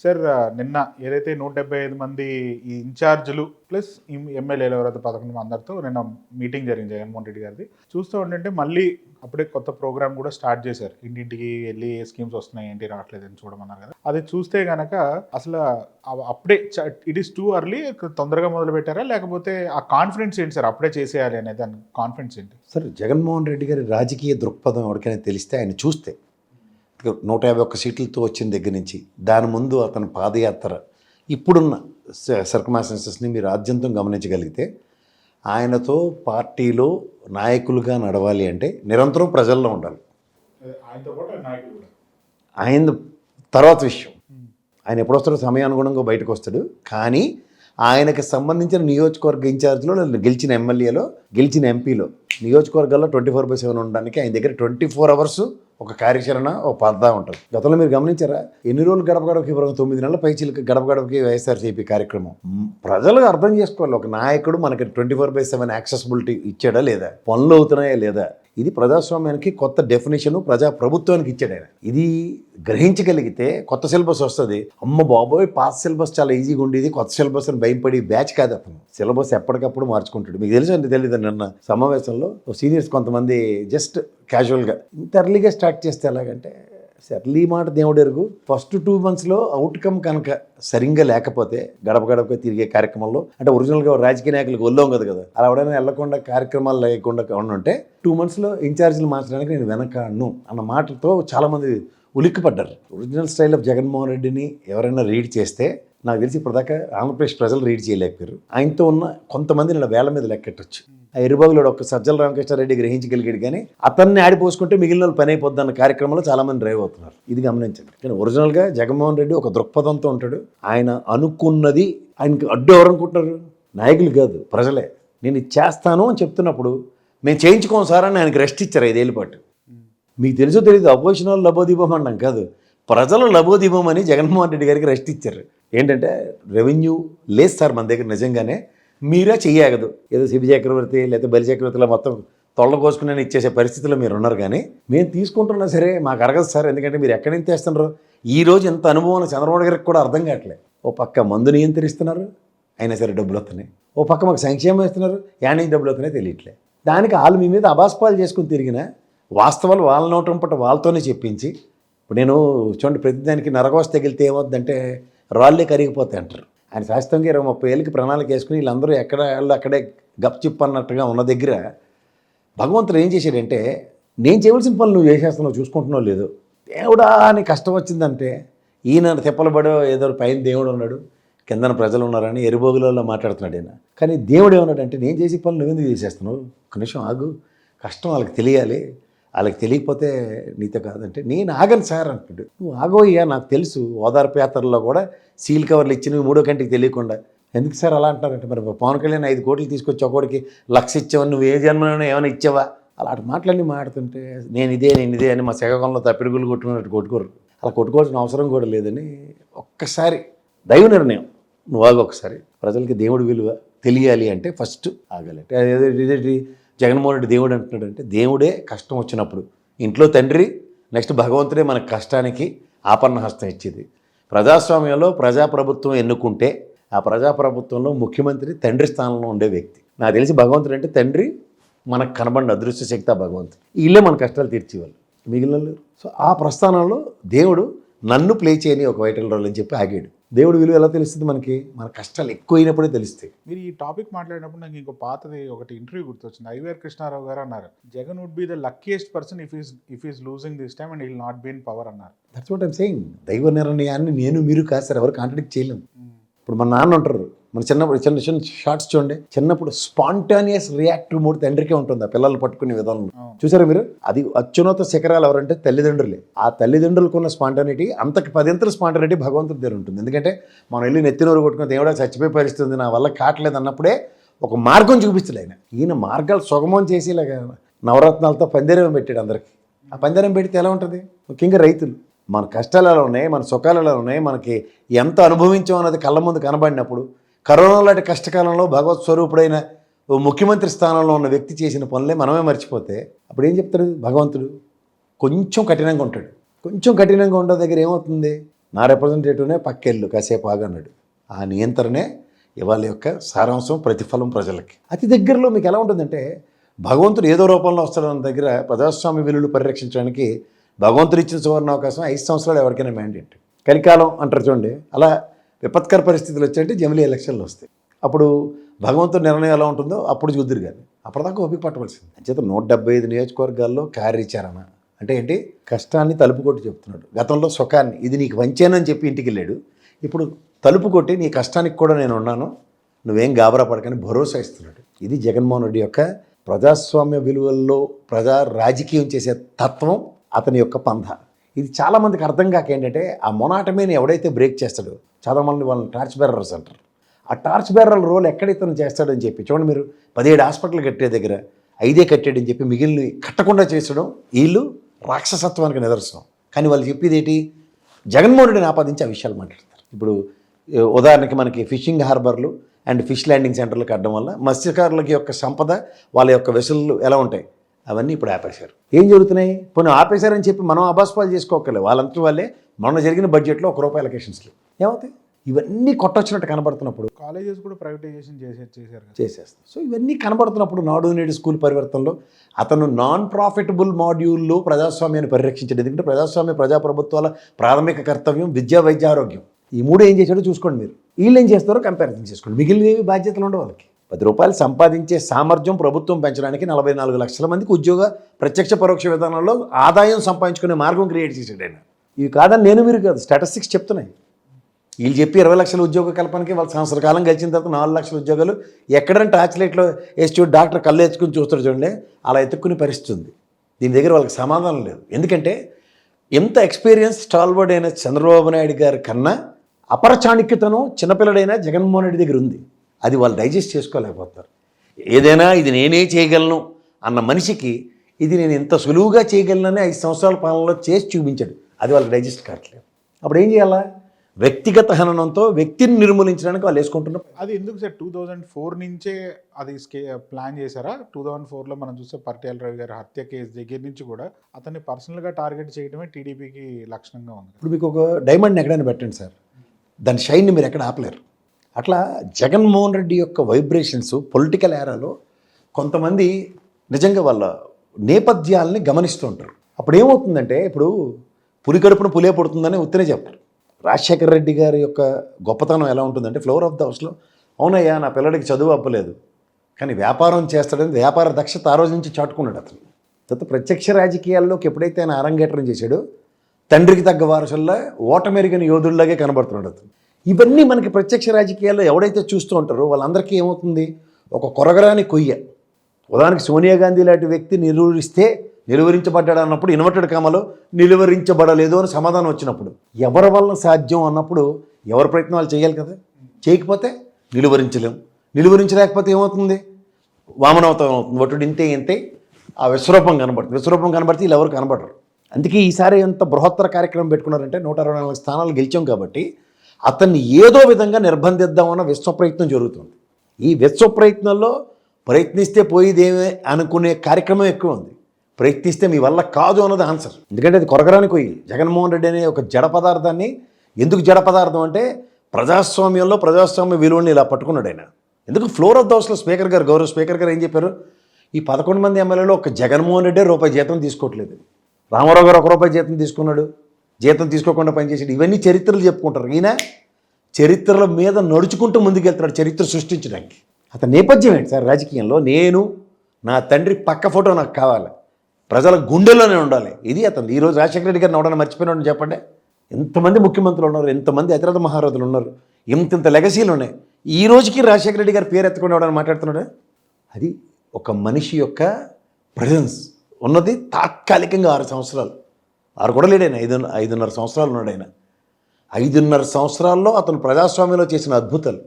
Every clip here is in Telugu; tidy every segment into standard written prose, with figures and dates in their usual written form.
సార్ నిన్న ఏదైతే 175 మంది ఈ ఇన్ఛార్జీలు ప్లస్ ఎమ్మెల్యేలు ఎవరైతే 11 మంది అందరితో నిన్న మీటింగ్ జరిగింది జగన్మోహన్ రెడ్డి గారిది. చూస్తూ ఉంటుంటే మళ్ళీ అప్పుడే కొత్త ప్రోగ్రామ్ కూడా స్టార్ట్ చేశారు. ఇంటింటికి వెళ్ళి ఏ స్కీమ్స్ వస్తున్నాయి ఏంటి రావట్లేదని చూడమన్నారు కదా. అది చూస్తే గనక అసలు అప్పుడే ఇట్ ఈస్ టూ అర్లీ, తొందరగా మొదలు పెట్టారా లేకపోతే ఆ కాన్ఫిడెన్స్ ఏంటి సార్ అప్పుడే చేసేయాలి అనేది, దాని కాన్ఫిడెన్స్ ఏంటి సార్? జగన్మోహన్ రెడ్డి గారి రాజకీయ దృక్పథం ఎవరికైనా తెలిస్తే ఆయన చూస్తే 151 సీట్లతో వచ్చిన దగ్గర నుంచి దాని ముందు అతని పాదయాత్ర ఇప్పుడున్న సర్కమాస్టెన్సెస్ని మీరు ఆద్యంతం గమనించగలిగితే ఆయనతో పార్టీలో నాయకులుగా నడవాలి అంటే నిరంతరం ప్రజల్లో ఉండాలి. ఆయన తర్వాత విషయం, ఆయన ఎప్పుడు వస్తాడో సమయానుగుణంగా బయటకు వస్తాడు. కానీ ఆయనకు సంబంధించిన నియోజకవర్గ ఇన్ఛార్జ్లో గెలిచిన ఎమ్మెల్యేలో గెలిచిన ఎంపీలో నియోజకవర్గాల్లో 24/7 ఉండడానికి ఆయన దగ్గర 24 అవర్స్ ఒక కార్యాచరణ, ఒక పద్ధ ఉంటుంది. గతంలో మీరు గమనించారా? ఎన్ని రోజులు గడప గడపకి 9 నెలల పైచీలకి గడప గడపకి వైఎస్ఆర్సీపీ కార్యక్రమం. ప్రజలు అర్థం చేసుకోవాలి, ఒక నాయకుడు మనకి 24/7 యాక్సెసిబిలిటీ ఇచ్చాడా లేదా, పనులు అవుతున్నాయా లేదా. ఇది ప్రజాస్వామ్యానికి కొత్త డెఫినేషన్ ప్రజా ప్రభుత్వానికి ఇచ్చాడు ఆయన. ఇది గ్రహించగలిగితే కొత్త సిలబస్ వస్తుంది. అమ్మ బాబోయ్, పాత సిలబస్ చాలా ఈజీగా ఉండేది, కొత్త సిలబస్ అని భయపడి బ్యాచ్ కాదు అతను. సిలబస్ ఎప్పటికప్పుడు మార్చుకుంటాడు. మీకు తెలుసు అంటే తెలియదు, నిన్న సమావేశంలో సీనియర్స్ కొంతమంది జస్ట్ క్యాజువల్గా ఇంత ఎర్లీగా స్టార్ట్ చేస్తే ఎలాగంటే, ఎర్లీ మాట దేవుడు ఎరుగు. ఫస్ట్ 2 monthsలో అవుట్కమ్ కనుక సరిగ్గా లేకపోతే గడప గడపగా తిరిగే కార్యక్రమంలో అంటే ఒరిజినల్గా రాజకీయ నాయకులకు ఒళ్ళోం కదా, అలా ఎవడైనా వెళ్ళకుండా కార్యక్రమాలు లేకుండా ఉంటే 2 monthsలో ఇన్ఛార్జీలు మార్చడానికి నేను వెనకాడను అన్న మాటలతో చాలామంది ఉలిక్కిపడ్డారు. ఒరిజినల్ స్టైల్ ఆఫ్ జగన్మోహన్ రెడ్డిని ఎవరైనా రీడ్ చేస్తే నాకు తెలిసి ఇప్పటిదాకా ఆంధ్రప్రదేశ్ ప్రజలు రీడ్ చేయలేకపోయారు. ఆయనతో ఉన్న కొంతమంది నేను వేల మీద లెక్కెట్టచ్చు. ఆ ఎరుబాగులో ఒక సజ్జల రామకృష్ణారెడ్డి గ్రహించగలిగాడు, కానీ అతన్ని ఆడిపోసుకుంటే మిగిలిన వాళ్ళు పని అయిపోద్ది అన్న కార్యక్రమంలో చాలామంది డ్రైవ్ అవుతున్నారు. ఇది గమనించండి. కానీ ఒరిజినల్గా జగన్మోహన్ రెడ్డి ఒక దృక్పథంతో ఉంటాడు. ఆయన అనుకున్నది ఆయనకి అడ్డు ఎవరు అనుకుంటున్నారు? నాయకులు కాదు, ప్రజలే. నేను ఇది చేస్తాను అని చెప్తున్నప్పుడు మేము చేయించుకోం సార్ అని ఆయనకి రెస్ట్ ఇచ్చారు 5 ఏళ్ళ పాటు. మీకు తెలుసో తెలియదు, అపోజిషన్ వాళ్ళు లబోదీపం అన్నాం కాదు, ప్రజలు లబోదీపం అని జగన్మోహన్ రెడ్డి గారికి రెస్ట్ ఇచ్చారు. ఏంటంటే రెవెన్యూ లేదు సార్ మన దగ్గర, నిజంగానే మీరే చెయ్యగదు. ఏదో శిబి చక్రవర్తి లేదా బలి చక్రవర్తిలో మొత్తం తొళ్ళ కోసుకుని ఇచ్చేసే పరిస్థితిలో మీరు ఉన్నారు. కానీ మేము తీసుకుంటున్నా సరే మాకు అరగదు సార్, ఎందుకంటే మీరు ఎక్కడి నుంచి తెస్తున్నారు. ఈరోజు ఎంత అనుభవం చంద్రబాబు గారికి కూడా అర్థం కావట్లేదు. ఓ పక్క మందు నియంత్రిస్తున్నారు, అయినా సరే డబ్బులు వస్తున్నాయి. ఓ పక్క మాకు సంక్షేమం ఇస్తున్నారు, యానీ డబ్బులు వస్తున్నాయి తెలియట్లేదు. దానికి వాళ్ళు మీ మీద అబాస్పాలు చేసుకుని తిరిగిన వాస్తవాలు వాళ్ళ నోటంపట వాళ్ళతోనే చెప్పించి, ఇప్పుడు నేను చూడండి, ప్రతిదానికి నరకోశ తగిలితే ఏమవుద్దంటే రాళ్ళే కరిగిపోతాయి అంటారు. ఆయన శాస్త్రంగా 20-30 ఏళ్ళకి ప్రణాళిక వేసుకుని వీళ్ళందరూ ఎక్కడ వాళ్ళు అక్కడే గప్చిప్ అన్నట్టుగా ఉన్న దగ్గర భగవంతుడు ఏం చేశాడంటే, నేను చేయవలసిన పనులు నువ్వు చేసేస్తున్నావు, చూసుకుంటున్నావు లేదు. దేవుడా అని కష్టం వచ్చిందంటే ఈయన తిప్పలబడో ఏదో పైన దేవుడు ఉన్నాడు, కిందన ప్రజలు ఉన్నారని ఎరుబోగులలో మాట్లాడుతున్నాడు ఆయన. కానీ దేవుడు ఏమన్నాడంటే, నేను చేసే పనులు నువ్వెందుకు చేసేస్తున్నావు, ఒక నిమిషం ఆగు, కష్టం వాళ్ళకి తెలియాలి, వాళ్ళకి తెలియకపోతే నీతో కాదంటే నేను ఆగను సార్ అంటున్నాడు. నువ్వు ఆగోయ్యా, నాకు తెలుసు. ఓదార్పు యాత్రల్లో కూడా సీల్ కవర్లు ఇచ్చి నువ్వు 3వ కంటికి తెలియకుండా ఎందుకు సార్ అలా అంటారంటే, మరి పవన్ కళ్యాణ్ 5 కోట్లు తీసుకొచ్చి ఒకడికి 1,00,000 ఇచ్చావని నువ్వు ఏ జన్మలోనే ఏమైనా ఇచ్చావా? అలాంటి మాటలన్నీ మాట్లాడుతుంటే నేను ఇదే అని మా శేఖరంలో తప్పిడుగులు కొట్టుకున్నట్టు కొట్టుకోరు. అలా కొట్టుకోవాల్సిన అవసరం కూడా లేదని ఒక్కసారి దైవ నిర్ణయం, నువ్వు ఆగు ఒకసారి. ప్రజలకి దేవుడి విలువ తెలియాలి అంటే ఫస్ట్ ఆగాలి. ఇదేంటి జగన్మోహన్ రెడ్డి దేవుడు అంటున్నాడంటే, దేవుడే కష్టం వచ్చినప్పుడు ఇంట్లో తండ్రి, నెక్స్ట్ భగవంతుడే మన కష్టానికి ఆపన్న హస్తం ఇచ్చేది. ప్రజాస్వామ్యంలో ప్రజాప్రభుత్వం ఎన్నుకుంటే ఆ ప్రజాప్రభుత్వంలో ముఖ్యమంత్రి తండ్రి స్థానంలో ఉండే వ్యక్తి. నాకు తెలిసి భగవంతుడు అంటే తండ్రి, మనకు కనబడిన అదృశ్య శక్తి భగవంతుడు. వీళ్ళే మన కష్టాలు తీర్చేవాళ్ళు, మిగిలిన. సో ఆ ప్రస్థానంలో దేవుడు నన్ను ప్లే చేయని ఒక వైటల్ రోల్ అని చెప్పి ఆగాడు. దేవుడు విలువ ఎలా తెలుస్తుంది మనకి? మన కష్టాలు ఎక్కువైనప్పుడే తెలుస్తాయి. మీరు ఈ టాపిక్ మాట్లాడినప్పుడు నాకు ఇంకో పాతది ఒకటి ఇంటర్వ్యూ గుర్తొచ్చింది. ఐవీఆర్ కృష్ణారావు గారు అన్నారు, Jagan would be the luckiest person if is losing this time and he will not be in power అన్నారు. That's what I'm saying. దైవ నిర్ణయాన్ని నేను మీరు కాదు సార్, ఎవరు కాంట్రడిక్ట్ చేయలేము. ఇప్పుడు మన నాన్న ఉంటారు, మన చిన్నప్పుడు చిన్న షార్ట్స్ చూడండి, చిన్నప్పుడు స్పాంటానియస్ రియాక్టివ్ మూడ్ తండ్రికే ఉంటుంది ఆ పిల్లలు పట్టుకునే విధానం. చూసారా మీరు? అది అత్యున్నత శిఖరాలు ఎవరంటే తల్లిదండ్రులే. ఆ తల్లిదండ్రులకు ఉన్న స్పాంటానిటీ అంతకు 10 స్పాంటానిటీ భగవంతుడి దగ్గర ఉంటుంది. ఎందుకంటే మనం వెళ్ళి నెత్తినోరు కొట్టుకుని దేవుడా చచ్చిపోయి పరిస్థితుంది, నా వల్ల కావట్లేదు అన్నప్పుడే ఒక మార్గం చూపిస్తుంది ఆయన. ఈయన మార్గాలు సుగమం చేసి ఇలాగ నవరత్నాలతో పందిరం పెట్టాడు అందరికీ. ఆ పందిరం పెడితే ఎలా ఉంటుంది? ముఖ్యంగా రైతులు మన కష్టాలు ఎలా ఉన్నాయి, మన సుఖాలు ఎలా ఉన్నాయి, మనకి ఎంత అనుభవించాం అన్నది కళ్ళ ముందు కనబడినప్పుడు, కరోనా లాంటి కష్టకాలంలో భగవత్ స్వరూపుడైన ముఖ్యమంత్రి స్థానంలో ఉన్న వ్యక్తి చేసిన పనులే మనమే మర్చిపోతే అప్పుడు ఏం చెప్తాడు భగవంతుడు? కొంచెం కఠినంగా ఉంటాడు. కొంచెం కఠినంగా ఉండే దగ్గర ఏమవుతుంది? నా రిప్రజెంటేటివ్నే పక్కెళ్ళు కాసేపు ఆగన్నాడు. ఆ నియంత్రణే ఇవాళ యొక్క సారాంశం, ప్రతిఫలం ప్రజలకి. అతి దగ్గరలో మీకు ఎలా ఉంటుందంటే భగవంతుడు ఏదో రూపంలో వస్తాడన్న దగ్గర ప్రజాస్వామ్య విలువలు పరిరక్షించడానికి భగవంతుడు ఇచ్చిన సువర్ణ అవకాశం 5 సంవత్సరాలు ఎవరికైనా మ్యాండేట్. కలికాలం అంటారు చూడండి, అలా విపత్కర పరిస్థితులు వచ్చాయంటే జమిలీ ఎలక్షన్లు వస్తాయి. అప్పుడు భగవంతుడి నిర్ణయం ఎలా ఉంటుందో అప్పుడు చూద్దరు, కానీ అప్పటిదాకా ఓపిక పట్టవలసింది. అంచేత 175 నియోజకవర్గాల్లో కార్యాచరణ అంటే ఏంటి? కష్టాన్ని తలుపు కొట్టి చెప్తున్నాడు. గతంలో సుఖాన్ని ఇది నీకు వంచానని చెప్పి ఇంటికి వెళ్ళాడు. ఇప్పుడు తలుపు కొట్టి నీ కష్టానికి కూడా నేను ఉన్నాను, నువ్వేం గాబరా పడకని భరోసా ఇస్తున్నాడు. ఇది జగన్మోహన్ రెడ్డి యొక్క ప్రజాస్వామ్య విలువల్లో ప్రజా రాజకీయం చేసే తత్వం, అతని యొక్క పంథ. ఇది చాలామందికి అర్థం కాక ఏంటంటే ఆ మొనాటమీని ఎవడైతే బ్రేక్ చేస్తాడో, చాలామంది వాళ్ళని టార్చ్ బేరర్స్ అంటారు. ఆ టార్చ్ బేరర్ రోల్ ఎక్కడైతే చేస్తాడని చెప్పి చూడండి, మీరు 17 హాస్పిటల్ కట్టే దగ్గర 5 కట్టాడని చెప్పి మిగిలిన కట్టకుండా చేసడం వీళ్ళు రాక్షసత్వానికి నిదర్శనం. కానీ వాళ్ళు చెప్పేది ఏంటి? జగన్మోహన్ రెడ్డిని ఆపాదించి ఆ విషయాలు మాట్లాడతారు. ఇప్పుడు ఉదాహరణకి మనకి ఫిషింగ్ హార్బర్లు అండ్ ఫిష్ ల్యాండింగ్ సెంటర్లు కట్టడం వల్ల మత్స్యకారులకి యొక్క సంపద, వాళ్ళ యొక్క వెసులు ఎలా ఉంటాయి అవన్నీ ఇప్పుడు ఆపేశారు. ఏం జరుగుతున్నాయి? పోనీ ఆపేశారని చెప్పి మనం అబాస్పాలు చేసుకోకలేదు, వాళ్ళంతా వాళ్ళే మొన్న జరిగిన బడ్జెట్లో ₹1 అలొకేషన్స్లు ఏమవుతాయి? ఇవన్నీ కొట్టొచ్చినట్టు కనబడుతున్నప్పుడు కాలేజెస్ కూడా ప్రైవేటైజేషన్ చేసేస్తాం. సో ఇవన్నీ కనబడుతున్నప్పుడు నాడు నేడు స్కూల్ పరివర్తనలో అతను నాన్ ప్రాఫిటబుల్ మాడ్యూల్లో ప్రజాస్వామ్యాన్ని పరిరక్షించడం. ఎందుకంటే ప్రజాస్వామ్య ప్రజాప్రభుత్వాల ప్రాథమిక కర్తవ్యం విద్య, వైద్య, ఆరోగ్యం. ఈ 3 ఏం చేశాడో చూసుకోండి మీరు. వీళ్ళు ఏం చేస్తారో కంపారిజన్ చేసుకోండి. మిగిలినవి బాధ్యతలు ఉండవు వాళ్ళకి. ₹10 సంపాదించే సామర్థ్యం ప్రభుత్వం పెంచడానికి 44 లక్షల మందికి ఉద్యోగ ప్రత్యక్ష పరోక్ష విధానంలో ఆదాయం సంపాదించుకునే మార్గం క్రియేట్ చేశాడు ఆయన. ఇవి కాదని నేను మీరు కాదు, స్టాటిస్టిక్స్ చెప్తున్నాయి. వీళ్ళు చెప్పి 20 లక్షల ఉద్యోగ కల్పనకి వాళ్ళు సంవత్సర కాలం గడిచిన తర్వాత 4 లక్షల ఉద్యోగాలు ఎక్కడంటే టార్చ్లైట్లో వేసి డాక్టర్ కళ్ళు ఎత్తుకుని చూస్తారు చూడండి, అలా ఎత్తుక్కునే పరిస్థితి ఉంది. దీని దగ్గర వాళ్ళకి సమాధానం లేదు. ఎందుకంటే ఎంత ఎక్స్పీరియన్స్ స్టాల్వర్డ్ అయిన చంద్రబాబు నాయుడు గారి కన్నా అపర చాణక్యతనం చిన్నపిల్లడైనా జగన్మోహన్ రెడ్డి దగ్గర ఉంది. అది వాళ్ళు డైజెస్ట్ చేసుకోలేకపోతారు. ఏదైనా ఇది నేనే చేయగలను అన్న మనిషికి ఇది నేను ఇంత సులువుగా చేయగలనని 5 సంవత్సరాల పాలనలో చేసి చూపించాడు. అది వాళ్ళకి డైజెస్ట్ కావట్లేదు. అప్పుడు ఏం చేయాలా? వ్యక్తిగత హననంతో వ్యక్తిని నిర్మూలించడానికి వాళ్ళు వేసుకుంటున్నారు. అది ఎందుకు సార్ 2004 నుంచే అది ప్లాన్ చేశారా? 2004లో మనం చూస్తే పర్టియాల రవి గారి హత్య కేసు దగ్గర నుంచి కూడా అతన్ని పర్సనల్గా టార్గెట్ చేయడమే టీడీపీకి లక్షణంగా ఉంది. ఇప్పుడు మీకు ఒక డైమండ్ని ఎక్కడైనా పెట్టండి సార్, దాని షైన్ని మీరు ఎక్కడ ఆపలేరు. అట్లా జగన్మోహన్ రెడ్డి యొక్క వైబ్రేషన్స్ పొలిటికల్ ఏరాలో కొంతమంది నిజంగా వాళ్ళ నేపథ్యాలని గమనిస్తూ ఉంటారు. అప్పుడు ఏమవుతుందంటే, ఇప్పుడు పులి కడుపున పులే పుడుతుందని ఉత్తనే చెప్తారు. రాజశేఖర రెడ్డి గారి యొక్క గొప్పతనం ఎలా ఉంటుందంటే, ఫ్లోర్ ఆఫ్ ద హౌస్లో అవునయ్యా నా పిల్లడికి చదువు అప్పలేదు కానీ వ్యాపారం చేస్తాడని వ్యాపార దక్షత ఆ రోజు నుంచి చాటుకున్నాడు అతను. తర్వాత ప్రత్యక్ష రాజకీయాల్లోకి ఎప్పుడైతే ఆయన అరంగేట్రం చేశాడో తండ్రికి తగ్గ వారసుల్లా ఓటమెరిగిన యోధుల్లాగే కనబడుతున్నాడు అతను. ఇవన్నీ మనకి ప్రత్యక్ష రాజకీయాల్లో ఎవడైతే చూస్తూ ఉంటారో వాళ్ళందరికీ ఏమవుతుంది? ఒక కొరగరాని కొయ్య. ఉదాహరణకి సోనియా గాంధీ లాంటి వ్యక్తి నిలువరించబడ్డాడు అన్నప్పుడు ఇన్వర్టెడ్ కామలో నిలువరించబడలేదు అని సమాధానం వచ్చినప్పుడు, ఎవరి వల్ల సాధ్యం అన్నప్పుడు ఎవరి ప్రయత్నాలు చేయాలి కదా. చేయకపోతే నిలువరించలేకపోతే ఏమవుతుంది? వామనవతం అవుతుంది. ఒట్టుడు ఇంతే ఆ విశ్వరూపం కనబడితే వీళ్ళు ఎవరు కనబడరు. అందుకే ఈసారి ఎంత బృహత్తర కార్యక్రమం పెట్టుకున్నారంటే 164 స్థానాలు గెలిచాం కాబట్టి అతన్ని ఏదో విధంగా నిర్బంధిద్దామన్న విశ్వ ప్రయత్నం జరుగుతుంది. ఈ విశ్వ ప్రయత్నంలో ప్రయత్నిస్తే పోయిదేమే అనుకునే కార్యక్రమం ఎక్కువ ఉంది. ప్రయత్నిస్తే మీ వల్ల కాదు అన్నది ఆన్సర్. ఎందుకంటే అది కొరగరాని కొయ్యి. జగన్మోహన్ రెడ్డి అనే ఒక జడ పదార్థాన్ని, ఎందుకు జడ పదార్థం అంటే ప్రజాస్వామ్యంలో ప్రజాస్వామ్య విలువని ఇలా పట్టుకున్నాడు ఆయన. ఎందుకు ఫ్లోర్ ఆఫ్ ద హౌస్లో స్పీకర్ గారు, గౌరవ స్పీకర్ గారు ఏం చెప్పారు? ఈ 11 మంది ఎమ్మెల్యేలో ఒక జగన్మోహన్ రెడ్డి ₹1 జీతం తీసుకోవట్లేదు. రామారావు గారు ₹1 జీతం తీసుకున్నాడు, జీతం తీసుకోకుండా పనిచేసాడు. ఇవన్నీ చరిత్రలు చెప్పుకుంటారు. ఈయన చరిత్రల మీద నడుచుకుంటూ ముందుకెళ్తున్నాడు చరిత్ర సృష్టించడానికి. అతని నేపథ్యం ఏంటి సార్? రాజకీయంలో నేను నా తండ్రి పక్క ఫోటో నాకు కావాలి, ప్రజల గుండెల్లోనే ఉండాలి. ఇది అతను. ఈరోజు రాజశేఖర రెడ్డి గారిని ఎవడన్నా మర్చిపోయినాడని చెప్పండి. ఎంతమంది ముఖ్యమంత్రులు ఉన్నారు, ఎంతమంది అతిరథ మహారథులు ఉన్నారు, ఇంత లెగసీలు ఉన్నాయి. ఈ రోజుకి రాజశేఖర రెడ్డి గారు పేరు ఎత్తుకుని ఎవడని మాట్లాడుతున్నాడు. అది ఒక మనిషి యొక్క ప్రజెన్స్ ఉన్నది. తాత్కాలికంగా 6 సంవత్సరాలు, 6 కూడా లేడైనా, 5.5 సంవత్సరాలు ఉన్నాడు ఆయన. 5.5 సంవత్సరాల్లో అతను ప్రజాస్వామ్యంలో చేసిన అద్భుతాలు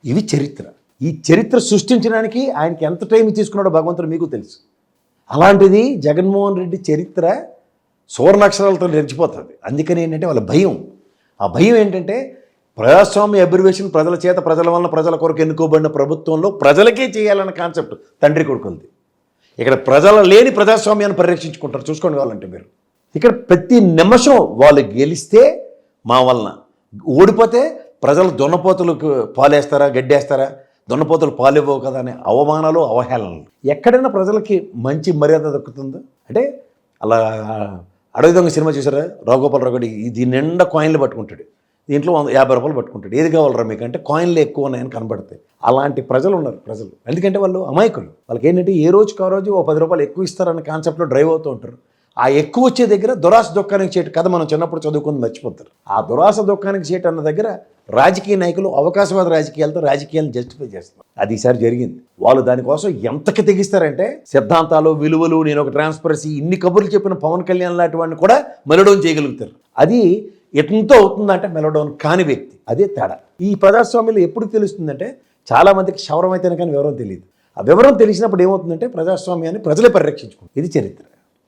ఇవి చరిత్ర. ఈ చరిత్ర సృష్టించడానికి ఆయనకి ఎంత టైం తీసుకున్నాడో భగవంతుడు మీకు తెలుసు. అలాంటిది జగన్మోహన్ రెడ్డి చరిత్ర సువర్ణాక్షరాలతో నిలిచిపోతుంది. అందుకని ఏంటంటే వాళ్ళ భయం. ఆ భయం ఏంటంటే ప్రజాస్వామ్య అబ్రివేషన్, ప్రజల చేత, ప్రజల వలన, ప్రజల కొరకు ఎన్నుకోబడిన ప్రభుత్వంలో ప్రజలకే చేయాలన్న కాన్సెప్ట్ తండ్రి కొడుకుంది. ఇక్కడ ప్రజల లేని ప్రజాస్వామ్యాన్ని పరిరక్షించుకుంటారు. చూసుకోండి కావాలంటే మీరు. ఇక్కడ ప్రతి నిమిషం వాళ్ళు గెలిస్తే మా వలన. ఓడిపోతే ప్రజలు దున్నపోతులకు పాలేస్తారా, గడ్డేస్తారా, దున్నపోతులు పాలు ఇవ్వవు కదా అనే అవమానాలు, అవహేళనలు. ఎక్కడైనా ప్రజలకి మంచి మర్యాద దక్కుతుందో అంటే అలా అడవి దొంగ సినిమా చూసారా, రాఘగోపాలరావు గారు దీని నిండా కాయిన్లు పట్టుకుంటాడు, దీంట్లో 50 రూపాయలు పట్టుకుంటాడు. ఏది కావాలరా మీకు అంటే కాయిన్లు ఎక్కువ ఉన్నాయని కనబడతాయి. అలాంటి ప్రజలు ఉన్నారు ప్రజలు. ఎందుకంటే వాళ్ళు అమాయకులు. వాళ్ళకి ఏంటంటే ఏ రోజుకి ఆ రోజు 10 రూపాయలు ఎక్కువ ఇస్తారన్న కాన్సెప్ట్లో డ్రైవ్ అవుతూ ఉంటారు. ఆ ఎక్కువ వచ్చే దగ్గర దురాశ దుఃఖానికి చేటు కథ మనం చిన్నప్పుడు చదువుకుని మర్చిపోతారు. ఆ దురాశ దుఃఖానికి చేటు అన్న దగ్గర రాజకీయ నాయకులు అవకాశవాద రాజకీయాలతో రాజకీయాలను జస్టిఫై చేస్తారు. అది ఈసారి జరిగింది. వాళ్ళు దానికోసం ఎంతకి తెగిస్తారంటే సిద్ధాంతాలు, విలువలు, నేను ఒక ట్రాన్స్పరసీ, ఇన్ని కబుర్లు చెప్పిన పవన్ కళ్యాణ్ లాంటి వాడిని కూడా మెలోడౌన్ చేయగలుగుతారు. అది ఎంతో అవుతుందంటే మెలోడౌన్ కాని వ్యక్తి. అదే తేడా. ఈ ప్రజాస్వామ్యంలో ఎప్పుడు తెలుస్తుందంటే చాలామందికి క్షవరం అయితేనే కానీ వివరం తెలియదు. ఆ వివరం తెలిసినప్పుడు ఏమవుతుందంటే ప్రజాస్వామ్యాన్ని ప్రజలే పరిరక్షించుకుంటారు. ఇది చరిత్ర.